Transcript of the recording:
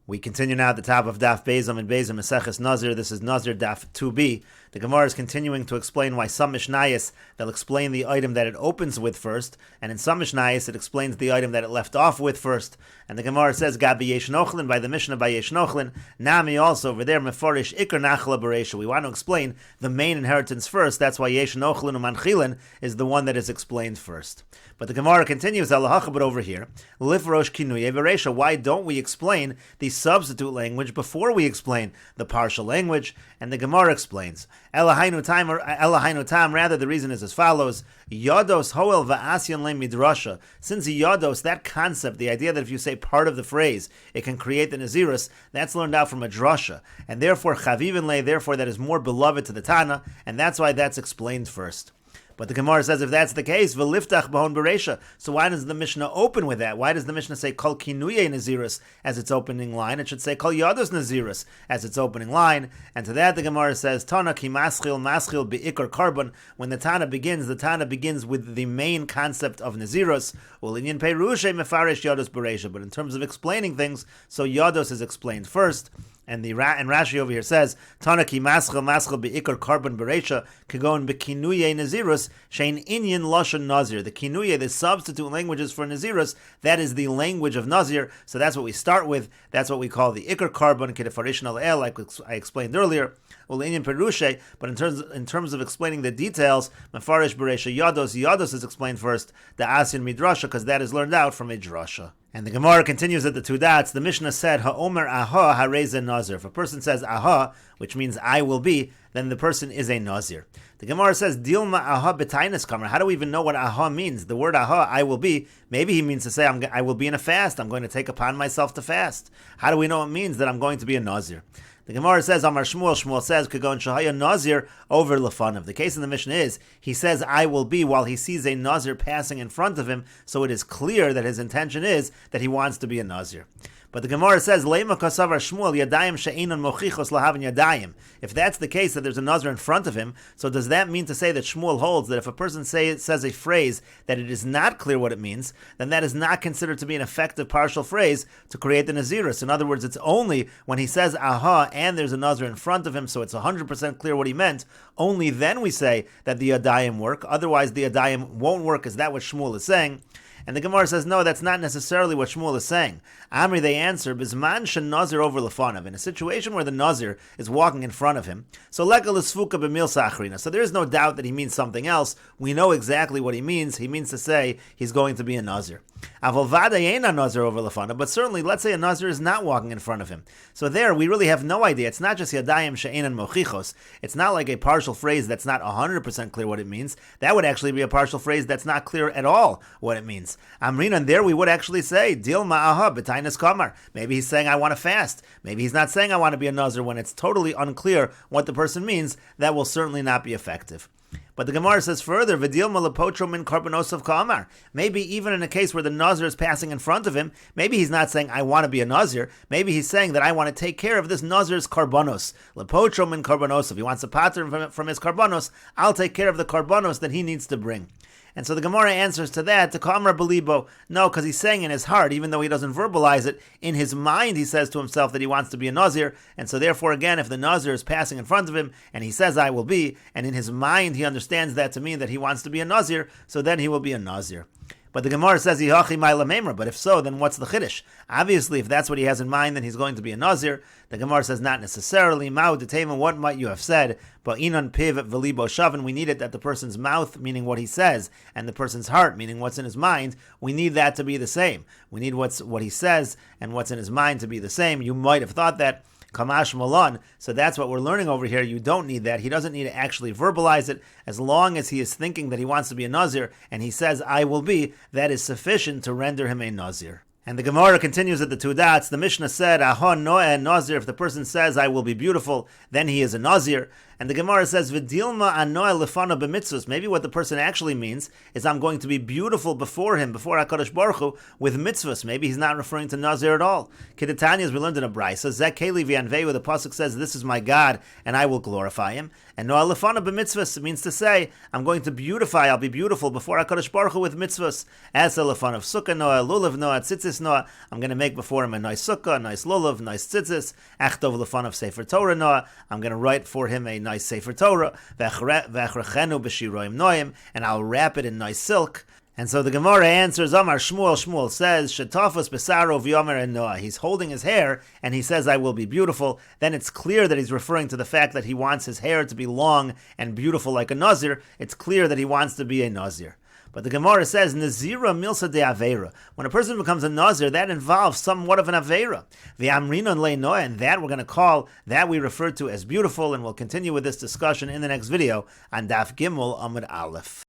We continue now at the top of Daf Bezam and Bezam Meseches Nazir. This is Nazir Daf Tube. The Gemara is continuing to explain why some Mishnayos, they'll explain the item that it opens with first, and in some Mishnayos it explains the item that it left off with first. And the Gemara says, Gabi Yesh Nochlin, by the Mishnah by Yesh Nochlin, Nami also, over there, Meforish Iker Nachla Bereisha. We want to explain the main inheritance first. That's why Yesh Nochlin Umanchilin is the one that is explained first. But the Gemara continues, but over here, Lifrosh Kinuye Bereisha. Why don't we explain the substitute language before we explain the partial language? And the Gemara explains, Elahainu tam, rather the reason is as follows, Yodos hoel va'asyan le midrasha. Since Yodos, that concept, the idea that if you say part of the phrase, it can create the Nazirus, that's learned out from a drasha. And therefore, Chavivin le, therefore that is more beloved to the Tana, and that's why that's explained first. But the Gemara says if that's the case, v'liftach b'hon bereisha. So why does the Mishnah open with that? Why does the Mishnah say kol kinuye nazirus as its opening line? It should say kol yados nazirus as its opening line. And to that the Gemara says Tana ki maschil be'ikar karbon. When the Tana begins with the main concept of nazirus. Ulinyan peirushe mefarish yados bereisha. But in terms of explaining things, so yados is explained first. And Rashi over here says, Tanaki maschel be'ikar karbon bereisha kagon bekinuye nazirus shein inyan lashon nazir. The kinuye, the substitute languages for nazirus, that is the language of nazir. So that's what we start with. That's what we call the ikar karbon kedefarish nal'el, like I explained earlier. Ulinyan perushe. But in terms of explaining the details, mefarish bereisha yados is explained first. The asyan midrasha, because that is learned out from a drasha. And the Gemara continues at the two dots. The Mishnah said, Ha'omer aha hareze nazir. If a person says aha, which means I will be, then the person is a nazir. The Gemara says, Dilma aha b'tainis kamer. How do we even know what aha means? The word aha, I will be, maybe he means to say I will be in a fast. I'm going to take upon myself to fast. How do we know it means that I'm going to be a nazir? The Gemara says, Amar Shmuel says, Kagon Shahaya Nazir over Lefanav. The case in the Mishnah is, he says, I will be, while he sees a Nazir passing in front of him, so it is clear that his intention is that he wants to be a Nazir. But the Gemara says, Leima kasavar Shmuel yadayim she'inon mochichos lahavin yadayim. If that's the case, that there's a Nazir in front of him, so does that mean to say that Shmuel holds that if a person says a phrase that it is not clear what it means, then that is not considered to be an effective partial phrase to create the Nazirus? In other words, it's only when he says aha and there's a Nazir in front of him, so it's 100% clear what he meant, only then we say that the yadayim work. Otherwise, the yadayim won't work. Is that what Shmuel is saying? And the Gemara says, no, that's not necessarily what Shmuel is saying. Amri, they answer, Bizman shen Nazir over Lefanav. In a situation where the Nazir is walking in front of him, so leka l'sfuka b'mil sachrina. So there is no doubt that he means something else. We know exactly what he means. He means to say he's going to be a Nazir. Avol vada yena Nazir over Lefanav. But certainly, let's say a Nazir is not walking in front of him. So there, we really have no idea. It's not just yadayim she'enan mochichos. It's not like a partial phrase that's not 100% clear what it means. That would actually be a partial phrase that's not clear at all what it means. Amrina, and there we would actually say, Dil ma'aha b'tainas kamar. Maybe he's saying, I want to fast. Maybe he's not saying, I want to be a Nazir. When it's totally unclear what the person means, that will certainly not be effective. But the Gemara says further, V'dil malapotro min karbonosav kamar. Maybe even in a case where the Nazir is passing in front of him, maybe he's not saying, I want to be a Nazir. Maybe he's saying that I want to take care of this Nazir's karbonos. Lapotro min karbonosav. He wants a pattern from his karbonos. I'll take care of the karbonos that he needs to bring. And so the Gemara answers to that, to Kamar Belibo, no, because he's saying in his heart, even though he doesn't verbalize it, in his mind he says to himself that he wants to be a Nazir, and so therefore again, if the Nazir is passing in front of him, and he says, I will be, and in his mind he understands that to mean that he wants to be a Nazir, so then he will be a Nazir. But the Gemara says, but if so, then what's the chiddush? Obviously, if that's what he has in mind, then he's going to be a Nazir. The Gemara says, not necessarily. What might you have said? But inon piv v'libo shavin, we need it that the person's mouth, meaning what he says, and the person's heart, meaning what's in his mind, we need that to be the same. We need what he says and what's in his mind to be the same. You might have thought that. Kamash Malon. So that's what we're learning over here. You don't need that. He doesn't need to actually verbalize it. As long as he is thinking that he wants to be a Nazir and he says, I will be, that is sufficient to render him a Nazir. And the Gemara continues at the two dots. The Mishnah said, Ahon Noah Nazir. If the person says, I will be beautiful, then he is a Nazir. And the Gemara says, V'dilma anoel lefana b'mitzvos. Maybe what the person actually means is, I'm going to be beautiful before him, before HaKadosh Baruch Hu, with mitzvos. Maybe he's not referring to Nazir at all. Kedetanya, as we learned in a Brisa, Zek Keli v'yanvei, where the pasuk says, this is my God, and I will glorify him. And noel lefana b'mitzvos, it means to say, I'm going to beautify, I'll be beautiful before HaKadosh Baruch Hu with mitzvos. Asa lefanav sukkah noel, lulav noel, tzitzis tzitzis noah. I'm going to make before him a nice sukkah, a nice lulav, nice tzitzis. Achtov lefan of Sefer Torah noah. I'm going to write for him a nice Sefer Torah. V'echrechenu b'shiroim noim, and I'll wrap it in nice silk. And so the Gemara answers, Amar Shmuel. Shmuel says, Shetafos besaro v'yomer en noah. He's holding his hair, and he says, I will be beautiful. Then it's clear that he's referring to the fact that he wants his hair to be long and beautiful like a Nazir. It's clear that he wants to be a Nazir. But the Gemara says, Nazira milsa de aveira. When a person becomes a Nazir, that involves somewhat of an aveira. The amrinon le noah, and that we're going to call, that we refer to as beautiful, and we'll continue with this discussion in the next video on Daf Gimel Amud Aleph.